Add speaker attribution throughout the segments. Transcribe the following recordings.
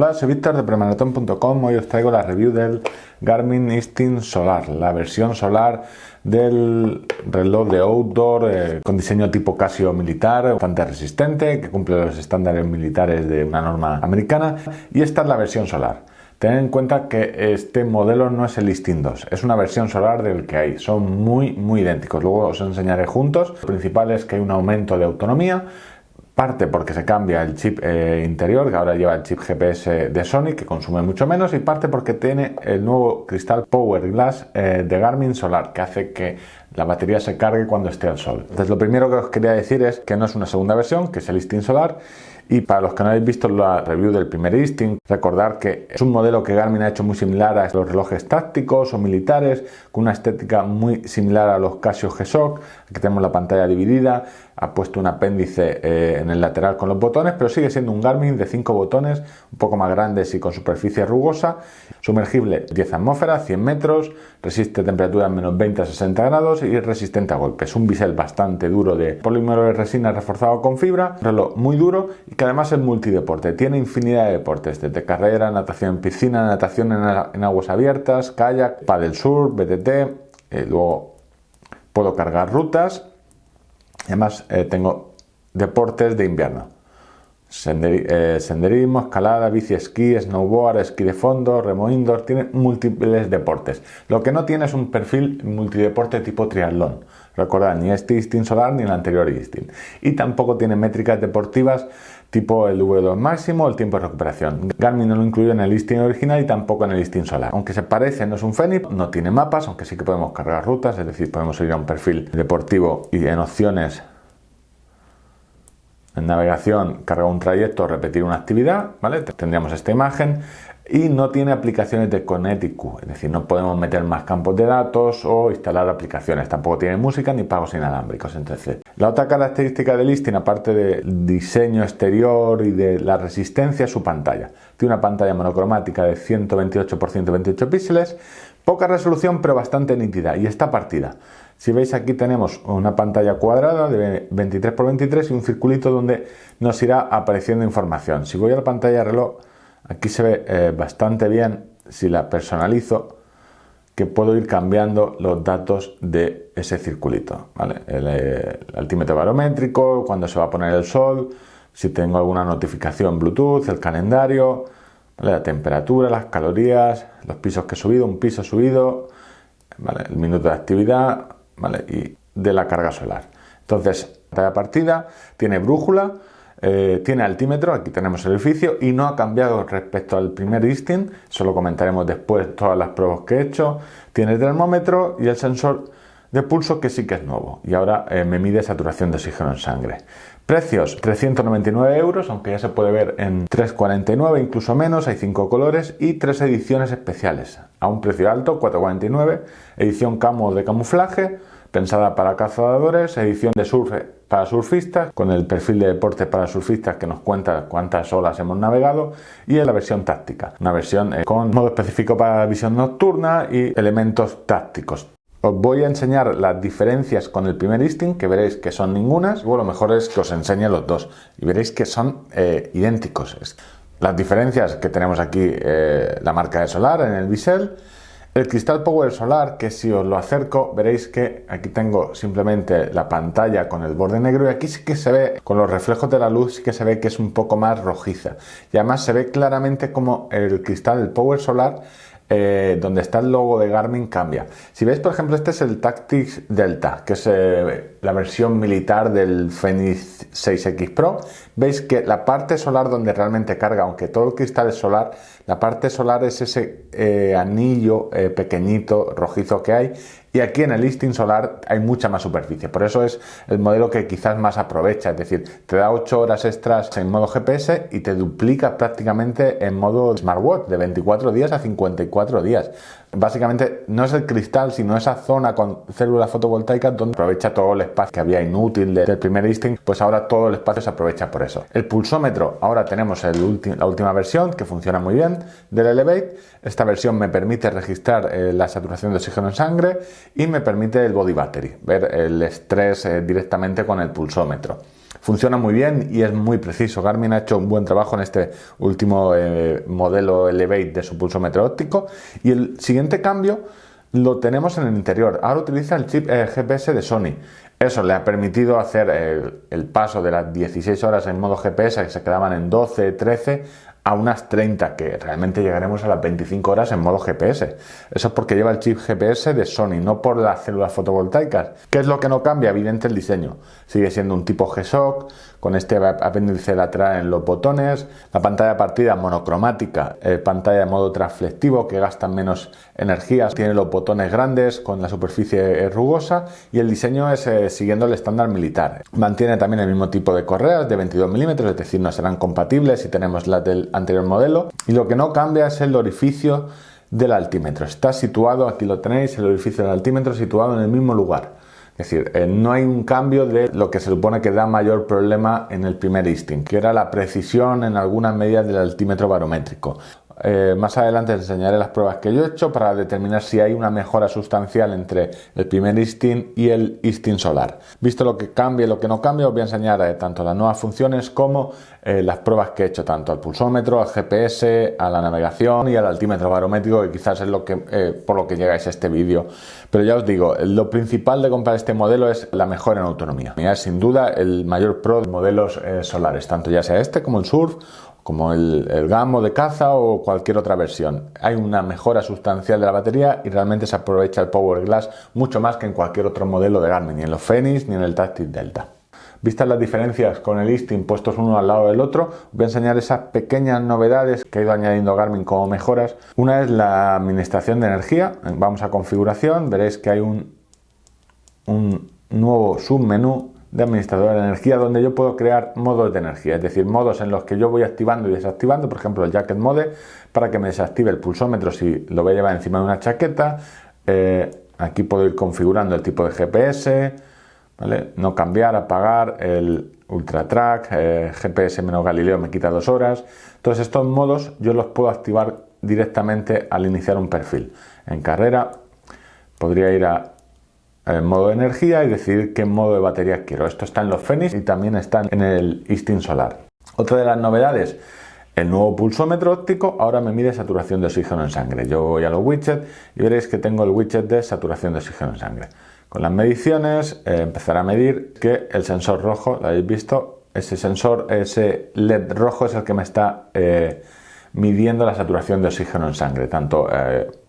Speaker 1: Hola, soy Víctor de Premaratón.com. Hoy os traigo la review del Garmin Instinct Solar, la versión solar del reloj de outdoor con diseño tipo Casio militar, bastante resistente, que cumple los estándares militares de una norma americana, y esta es la versión solar. Tened en cuenta que este modelo no es el Instinct 2, es una versión solar del que hay, son muy idénticos, luego os enseñaré juntos. Lo principal es que hay un aumento de autonomía, parte porque se cambia el chip interior, que ahora lleva el chip GPS de Sony, que consume mucho menos, y parte porque tiene el nuevo cristal Power Glass de Garmin Solar, que hace que la batería se cargue cuando esté al sol. Entonces, lo primero que os quería decir es que no es una segunda versión, que es el Instinct Solar. Y para los que no habéis visto la review del primer Instinct, recordar que es un modelo que Garmin ha hecho muy similar a los relojes tácticos o militares, con una estética muy similar a los Casio G-Shock. Aquí tenemos la pantalla dividida, ha puesto un apéndice en el lateral con los botones, pero sigue siendo un Garmin de 5 botones, un poco más grandes y con superficie rugosa, sumergible 10 atmósferas, 100 metros, resiste temperaturas menos 20 a 60 grados y es resistente a golpes. Un bisel bastante duro de polímero de resina reforzado con fibra, un reloj muy duro y que además es multideporte, tiene infinidad de deportes, desde carrera, natación en piscina, natación en aguas abiertas, kayak, paddle surf, BTT, luego puedo cargar rutas. Además tengo deportes de invierno, senderismo, escalada, bici, esquí, snowboard, esquí de fondo, remo indoor, tiene múltiples deportes. Lo que no tiene es un perfil multideporte tipo triatlón. Recordad, ni este Instinct Solar ni el anterior Instinct. Y tampoco tiene métricas deportivas tipo el V2 máximo o el tiempo de recuperación. Garmin no lo incluyó en el Instinct original y tampoco en el Instinct Solar. Aunque se parece, no es un Fenix, no tiene mapas, aunque sí que podemos cargar rutas, es decir, podemos ir a un perfil deportivo y en opciones en navegación cargar un trayecto o repetir una actividad, ¿vale? Tendríamos esta imagen. Y no tiene aplicaciones de Connect-IQ, es decir, no podemos meter más campos de datos o instalar aplicaciones. Tampoco tiene música ni pagos inalámbricos. Entonces, la otra característica del Instinct, aparte del diseño exterior y de la resistencia, es su pantalla. Tiene una pantalla monocromática de 128 x 128 píxeles, poca resolución pero bastante nítida y está partida. Si veis, aquí tenemos una pantalla cuadrada de 23 x 23 y un circulito donde nos irá apareciendo información. Si voy a la pantalla de reloj, aquí se ve bastante bien, si la personalizo, que puedo ir cambiando los datos de ese circulito, ¿vale? El altímetro barométrico, cuando se va a poner el sol, si tengo alguna notificación Bluetooth, el calendario, ¿vale? La temperatura, las calorías, los pisos que he subido, un piso subido, ¿vale? El minuto de actividad, ¿vale? Y de la carga solar. Entonces, pantalla partida, tiene brújula, tiene altímetro, aquí tenemos el edificio y no ha cambiado respecto al primer Instinct, eso lo comentaremos después, todas las pruebas que he hecho. Tiene el termómetro y el sensor de pulso, que sí que es nuevo, y ahora me mide saturación de oxígeno en sangre. Precios, 399 euros, aunque ya se puede ver en 349, incluso menos, hay 5 colores y 3 ediciones especiales, a un precio alto, 449, edición camo de camuflaje, pensada para cazadores, edición de surf para surfistas, con el perfil de deporte para surfistas que nos cuenta cuántas olas hemos navegado, y en la versión táctica, una versión con modo específico para visión nocturna y elementos tácticos. Os voy a enseñar las diferencias con el primer Instinct, que veréis que son ningunas. Luego lo mejor es que os enseñe los dos y veréis que son idénticos. Las diferencias que tenemos aquí, la marca de solar en el bisel, el cristal Power Solar, que si os lo acerco veréis que aquí tengo simplemente la pantalla con el borde negro, y aquí sí que se ve, con los reflejos de la luz, sí que se ve que es un poco más rojiza, y además se ve claramente como el cristal del Power Solar, donde está el logo de Garmin, cambia. Si veis, por ejemplo, este es el Tactics Delta, que es la versión militar del Fenix 6X Pro. Veis que la parte solar donde realmente carga, aunque todo el cristal es solar, la parte solar es ese anillo pequeñito rojizo que hay, y aquí en el Instinct Solar hay mucha más superficie. Por eso es el modelo que quizás más aprovecha, es decir, te da 8 horas extras en modo GPS y te duplica prácticamente en modo smartwatch, de 24 días a 54 días. Básicamente no es el cristal, sino esa zona con células fotovoltaicas donde aprovecha todo el espacio que había inútil del primer Instinct, pues ahora todo el espacio se aprovecha por eso. El pulsómetro, ahora tenemos la última versión, que funciona muy bien, del Elevate. Esta versión me permite registrar la saturación de oxígeno en sangre y me permite el body battery, ver el estrés directamente con el pulsómetro. Funciona muy bien y es muy preciso. Garmin ha hecho un buen trabajo en este último modelo Elevate de su pulsómetro óptico. Y el siguiente cambio lo tenemos en el interior. Ahora utiliza el chip GPS de Sony. Eso le ha permitido hacer el paso de las 16 horas en modo GPS, que se quedaban en 12, 13, a unas 30, que realmente llegaremos a las 25 horas en modo GPS. Eso es porque lleva el chip GPS de Sony, no por las células fotovoltaicas. ¿Qué es lo que no cambia? Evidente el diseño. Sigue siendo un tipo G-Shock, con este apéndice lateral en los botones, la pantalla partida monocromática, pantalla de modo transflectivo que gasta menos energía, tiene los botones grandes con la superficie rugosa y el diseño es siguiendo el estándar militar. Mantiene también el mismo tipo de correas de 22 milímetros, es decir, no serán compatibles si tenemos las del anterior modelo, y lo que no cambia es el orificio del altímetro. Está situado, aquí lo tenéis, el orificio del altímetro situado en el mismo lugar. Es decir, no hay un cambio de lo que se supone que da mayor problema en el primer Instinct, que era la precisión en algunas medidas del altímetro barométrico. Más adelante os enseñaré las pruebas que yo he hecho para determinar si hay una mejora sustancial entre el primer Instinct y el Instinct Solar. Visto lo que cambia y lo que no cambia, os voy a enseñar tanto las nuevas funciones como las pruebas que he hecho tanto al pulsómetro, al GPS, a la navegación y al altímetro barométrico, que quizás es lo que, por lo que llegáis a este vídeo. Pero ya os digo, lo principal de comprar este modelo es la mejora en autonomía. Es sin duda el mayor pro de modelos solares, tanto ya sea este como el Surf, como el Gammo de caza o cualquier otra versión. Hay una mejora sustancial de la batería y realmente se aprovecha el Power Glass mucho más que en cualquier otro modelo de Garmin, ni en los Fenix ni en el Tactix Delta. Vistas las diferencias con el Instinct puestos uno al lado del otro, os voy a enseñar esas pequeñas novedades que ha ido añadiendo Garmin como mejoras. Una es la administración de energía. Vamos a configuración, veréis que hay un nuevo submenú de administrador de energía donde yo puedo crear modos de energía, es decir, modos en los que yo voy activando y desactivando, por ejemplo el Jacket Mode para que me desactive el pulsómetro si lo voy a llevar encima de una chaqueta. Aquí puedo ir configurando el tipo de GPS, ¿vale? No cambiar, apagar, el Ultra Track, GPS menos Galileo me quita 2 horas. Todos estos modos yo los puedo activar directamente al iniciar un perfil. En carrera podría ir a el modo de energía y decidir qué modo de batería quiero. Esto está en los Fenix y también está en el Instinct Solar. Otra de las novedades, el nuevo pulsómetro óptico ahora me mide saturación de oxígeno en sangre. Yo voy a los widgets y veréis que tengo el widget de saturación de oxígeno en sangre. Con las mediciones empezará a medir que el sensor rojo, lo habéis visto, ese sensor, ese LED rojo es el que me está midiendo la saturación de oxígeno en sangre, tanto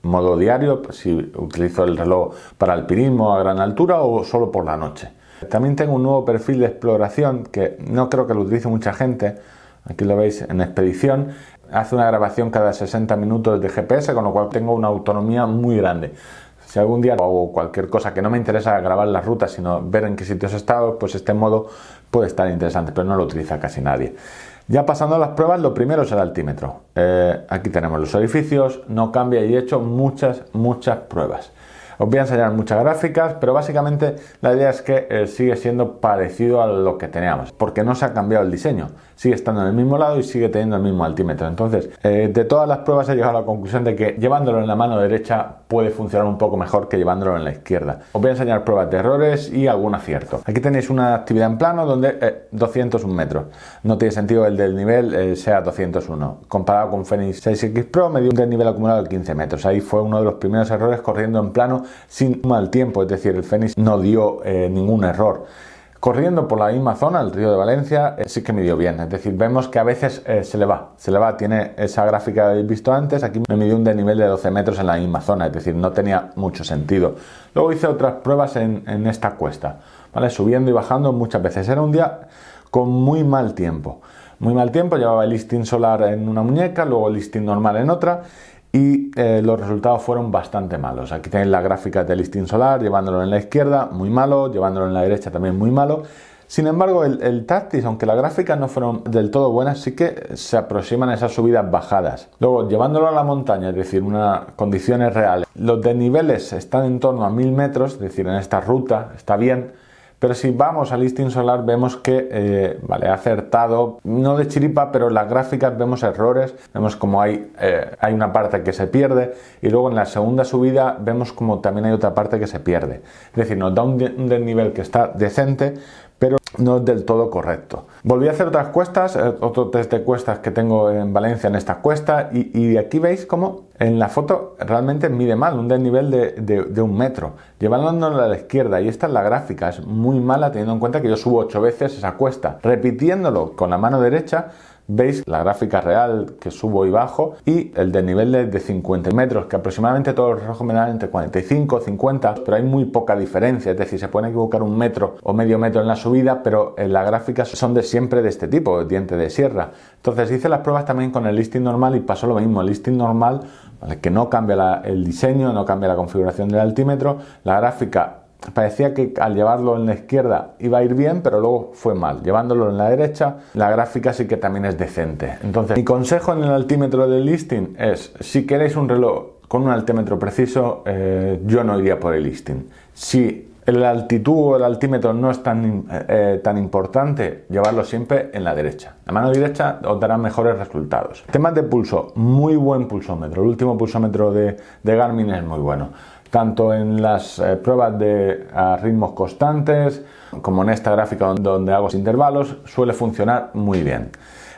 Speaker 1: modo diario, pues si utilizo el reloj para alpinismo a gran altura o solo por la noche. También tengo un nuevo perfil de exploración que no creo que lo utilice mucha gente. Aquí lo veis en expedición. Hace una grabación cada 60 minutos de GPS, con lo cual tengo una autonomía muy grande. Si algún día hago cualquier cosa que no me interesa grabar las rutas, sino ver en qué sitios he estado, pues este modo puede estar interesante, pero no lo utiliza casi nadie. Ya pasando a las pruebas, lo primero es el altímetro. Aquí tenemos los orificios, no cambia y he hecho muchas pruebas. Os voy a enseñar muchas gráficas, pero básicamente la idea es que sigue siendo parecido a lo que teníamos, porque no se ha cambiado el diseño. Sigue estando en el mismo lado y sigue teniendo el mismo altímetro. Entonces, de todas las pruebas he llegado a la conclusión de que llevándolo en la mano derecha puede funcionar un poco mejor que llevándolo en la izquierda. Os voy a enseñar pruebas de errores y algún acierto. Aquí tenéis una actividad en plano donde 201 metros. No tiene sentido el del nivel sea 201. Comparado con Fenix 6X Pro me dio un desnivel acumulado de 15 metros. Ahí fue uno de los primeros errores corriendo en plano sin mal tiempo, es decir, el Fenix no dio ningún error. Corriendo por la misma zona, el río de Valencia, sí que me dio bien, es decir, vemos que a veces se le va, tiene esa gráfica que habéis visto antes, aquí me midió un desnivel de 12 metros en la misma zona, es decir, no tenía mucho sentido. Luego hice otras pruebas en esta cuesta, ¿vale? Subiendo y bajando muchas veces, era un día con muy mal tiempo, llevaba el Instinct Solar en una muñeca, luego el Instinct normal en otra, y los resultados fueron bastante malos. Aquí tenéis la gráfica del Instinct Solar, llevándolo en la izquierda, muy malo, llevándolo en la derecha también muy malo. Sin embargo, el Tactix, aunque las gráficas no fueron del todo buenas, sí que se aproximan a esas subidas bajadas. Luego, llevándolo a la montaña, es decir, unas condiciones reales, los desniveles están en torno a 1000 metros, es decir, en esta ruta está bien. Pero si vamos al Instinct Solar vemos que, he acertado, no de chiripa, pero en las gráficas vemos errores, vemos como hay una parte que se pierde y luego en la segunda subida vemos como también hay otra parte que se pierde. Es decir, nos da un desnivel que está decente, pero no es del todo correcto. Volví a hacer otras cuestas, otro test de cuestas que tengo en Valencia en esta cuesta, y aquí veis cómo en la foto realmente mide mal, un desnivel de 1 metro, llevándolo a la izquierda, y esta es la gráfica, es muy mala teniendo en cuenta que yo subo 8 veces esa cuesta. Repitiéndolo con la mano derecha, veis la gráfica real que subo y bajo, y el desnivel de 50 metros, que aproximadamente todos los relojes me dan entre 45 y 50, pero hay muy poca diferencia, es decir, se pueden equivocar 1 metro o medio metro en la subida, pero en las gráficas son de siempre de este tipo, diente de sierra. Entonces hice las pruebas también con el listing normal y pasó lo mismo. El listing normal, ¿vale?, que no cambia el diseño, no cambia la configuración del altímetro, la gráfica parecía que al llevarlo en la izquierda iba a ir bien, pero luego fue mal. Llevándolo en la derecha, la gráfica sí que también es decente. Entonces, mi consejo en el altímetro del listing es: si queréis un reloj con un altímetro preciso, yo no iría por el listing. Si la altitud o el altímetro no es tan importante, llevarlo siempre en la derecha. La mano derecha os dará mejores resultados. Temas de pulso, muy buen pulsómetro. El último pulsómetro de Garmin es muy bueno, tanto en las pruebas a ritmos constantes como en esta gráfica donde hago intervalos, suele funcionar muy bien.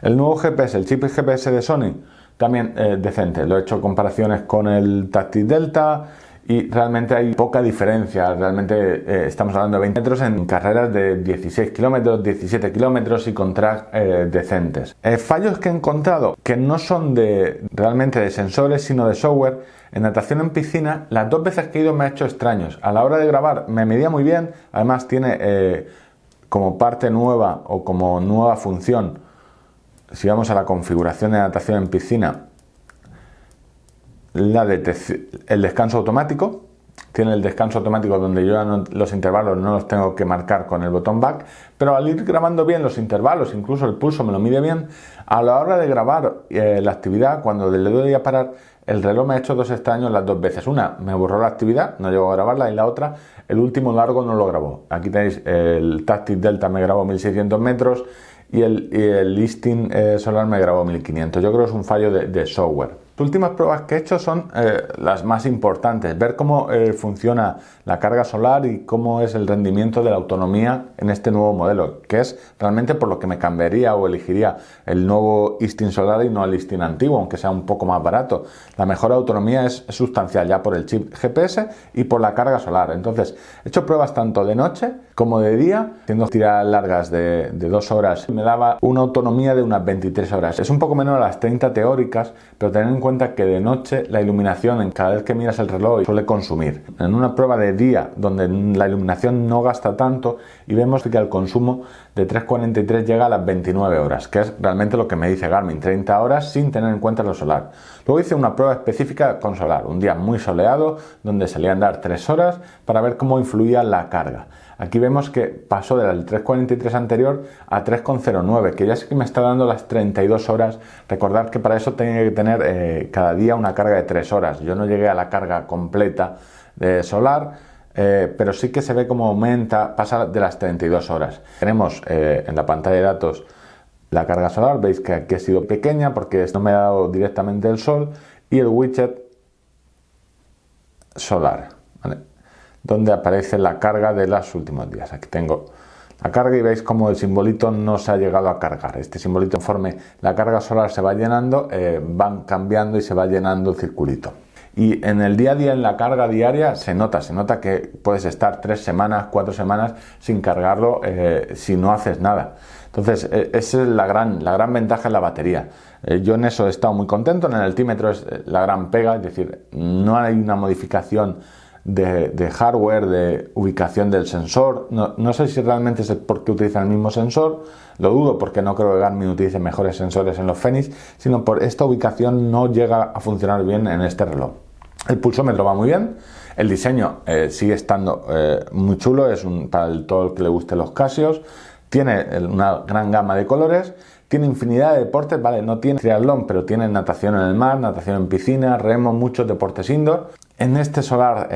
Speaker 1: El nuevo GPS, el chip GPS de Sony, también decente. Lo he hecho comparaciones con el Tactix Delta y realmente hay poca diferencia. Realmente estamos hablando de 20 metros en carreras de 16 kilómetros, 17 kilómetros y con tracks decentes. Fallos que he encontrado que no son realmente de sensores, sino de software. En natación en piscina, las 2 veces que he ido me ha hecho extraños. A la hora de grabar me medía muy bien, además tiene como parte nueva o como nueva función, si vamos a la configuración de natación en piscina, el descanso automático. Tiene el descanso automático donde yo los intervalos no los tengo que marcar con el botón back, pero al ir grabando bien los intervalos, incluso el pulso me lo mide bien, a la hora de grabar la actividad, cuando le doy a parar, el reloj me ha hecho 2 extraños las 2 veces. Una, me borró la actividad, no llegó a grabarla, y la otra, el último largo no lo grabó. Aquí tenéis el Tactix Delta, me grabó 1600 metros y el listing solar me grabó 1500. Yo creo que es un fallo de software. Las últimas pruebas que he hecho son las más importantes, ver cómo funciona la carga solar y cómo es el rendimiento de la autonomía en este nuevo modelo, que es realmente por lo que me cambiaría o elegiría el nuevo listing solar y no el listing antiguo, aunque sea un poco más barato. La mejor autonomía es sustancial ya por el chip GPS y por la carga solar. Entonces, he hecho pruebas tanto de noche como de día, haciendo tiradas largas de 2 horas, me daba una autonomía de unas 23 horas. Es un poco menos a las 30 teóricas, pero tened en cuenta que de noche la iluminación, en cada vez que miras el reloj, suele consumir. En una prueba de día donde la iluminación no gasta tanto, y vemos que el consumo de 3,43 llega a las 29 horas, que es realmente lo que me dice Garmin, 30 horas sin tener en cuenta lo solar. Luego hice una prueba específica con solar, un día muy soleado, donde salía a andar 3 horas para ver cómo influía la carga. Aquí vemos que pasó del 3,43 anterior a 3,09, que ya sí que me está dando las 32 horas. Recordad que para eso tenía que tener cada día una carga de 3 horas. Yo no llegué a la carga completa de solar, pero sí que se ve cómo aumenta, pasa de las 32 horas. Tenemos en la pantalla de datos la carga solar, veis que aquí ha sido pequeña porque no me ha dado directamente el sol, y el widget solar, ¿vale?, donde aparece la carga de los últimos días. Aquí tengo la carga y veis como el simbolito no se ha llegado a cargar. Este simbolito, conforme la carga solar se va llenando, van cambiando y se va llenando el circulito. Y en el día a día, en la carga diaria, se nota que puedes estar 3 semanas, 4 semanas sin cargarlo si no haces nada. Entonces, esa es la gran ventaja en la batería. Yo en eso he estado muy contento. En el altímetro es la gran pega, es decir, no hay una modificación de hardware, de ubicación del sensor. No sé si realmente es porque utilizan el mismo sensor, lo dudo, porque no creo que Garmin utilice mejores sensores en los Fenix, sino por esta ubicación no llega a funcionar bien en este reloj. El pulsómetro va muy bien, el diseño sigue estando muy chulo, para todo el que le guste los Casios, tiene una gran gama de colores, tiene infinidad de deportes, vale, no tiene triatlón, pero tiene natación en el mar, natación en piscina, remo, muchos deportes indoor. En este solar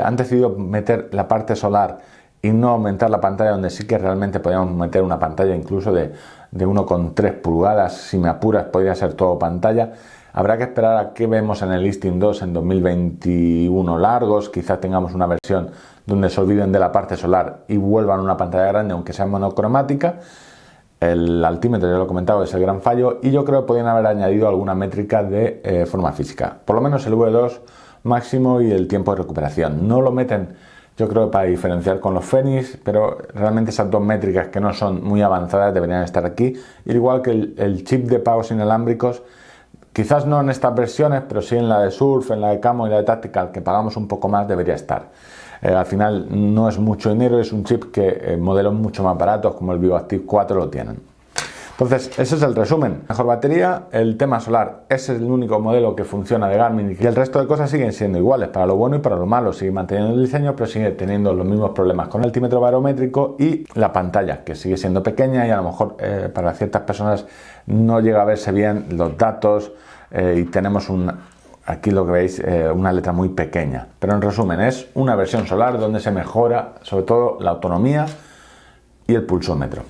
Speaker 1: han decidido meter la parte solar y no aumentar la pantalla, donde sí que realmente podríamos meter una pantalla incluso de 1,3 pulgadas, si me apuras podría ser todo pantalla. Habrá que esperar a qué vemos en el listing 2 en 2021 largos. Quizás tengamos una versión donde se olviden de la parte solar y vuelvan a una pantalla grande, aunque sea monocromática. El altímetro, ya lo he comentado, es el gran fallo, y yo creo que podrían haber añadido alguna métrica de forma física, por lo menos el V2 máximo y el tiempo de recuperación. No lo meten, yo creo, para diferenciar con los Fenix, pero realmente esas dos métricas que no son muy avanzadas deberían estar aquí, igual que el chip de pagos inalámbricos, quizás no en estas versiones, pero sí en la de Surf, en la de Camo y la de Tactical, que pagamos un poco más, debería estar. Al final no es mucho dinero, es un chip que modelos mucho más baratos como el VivoActive 4 lo tienen. Entonces, ese es el resumen. Mejor batería, el tema solar, ese es el único modelo que funciona de Garmin, y el resto de cosas siguen siendo iguales, para lo bueno y para lo malo. Sigue manteniendo el diseño, pero sigue teniendo los mismos problemas con el altímetro barométrico y la pantalla, que sigue siendo pequeña y a lo mejor para ciertas personas no llega a verse bien los datos, y tenemos aquí lo que veis, una letra muy pequeña. Pero en resumen, es una versión solar donde se mejora sobre todo la autonomía y el pulsómetro.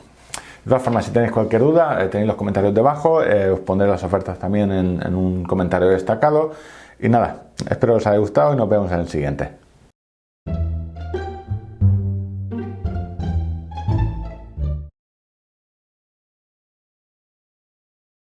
Speaker 1: De todas formas, si tenéis cualquier duda, tenéis los comentarios debajo, os pondré las ofertas también en un comentario destacado. Y nada, espero que os haya gustado y nos vemos en el siguiente.